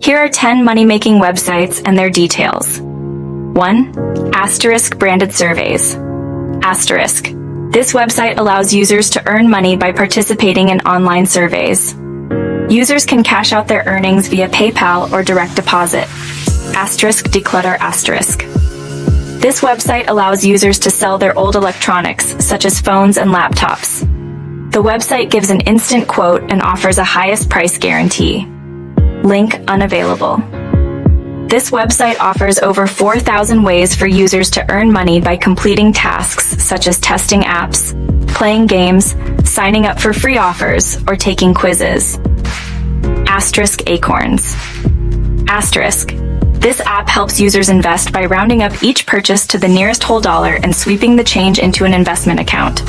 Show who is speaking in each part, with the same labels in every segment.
Speaker 1: Here are 10 money-making websites and their details. 1. Asterisk branded surveys. Asterisk. This website allows users to earn money by participating in online surveys. Users can cash out their earnings via PayPal or direct deposit. Asterisk declutter asterisk. This website allows users to sell their old electronics, such as phones and laptops. The website gives an instant quote and offers a highest price guarantee. Link unavailable. This website offers over 4,000 ways for users to earn money by completing tasks such as testing apps, playing games, signing up for free offers, or taking quizzes. Asterisk Acorns. Asterisk. This app helps users invest by rounding up each purchase to the nearest whole dollar and sweeping the change into an investment account.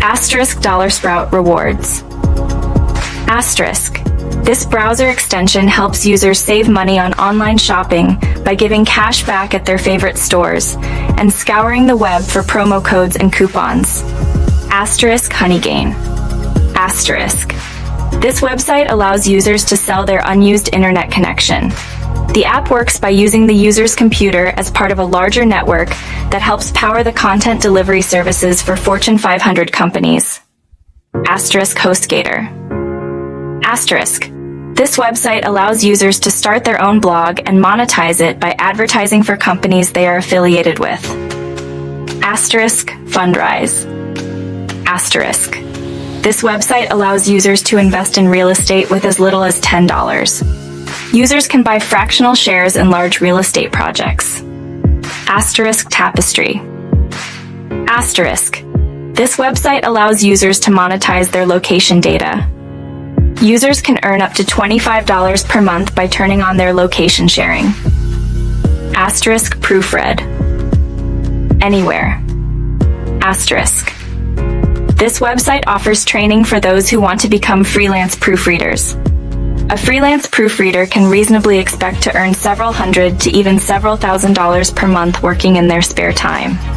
Speaker 1: Asterisk Dollar Sprout Rewards. Asterisk. This browser extension helps users save money on online shopping by giving cash back at their favorite stores and scouring the web for promo codes and coupons. Asterisk Honeygain. Asterisk. This website allows users to sell their unused internet connection. The app works by using the user's computer as part of a larger network that helps power the content delivery services for Fortune 500 companies. Asterisk HostGator. Asterisk. This website allows users to start their own blog and monetize it by advertising for companies they are affiliated with. Asterisk Fundrise. Asterisk. This website allows users to invest in real estate with as little as $10. Users can buy fractional shares in large real estate projects. Asterisk Tapestry. Asterisk. This website allows users to monetize their location data. Users can earn up to $25 per month by turning on their location sharing. Asterisk Proofread. Anywhere. Asterisk. This website offers training for those who want to become freelance proofreaders. A freelance proofreader can reasonably expect to earn several hundred to even several $1,000s per month working in their spare time.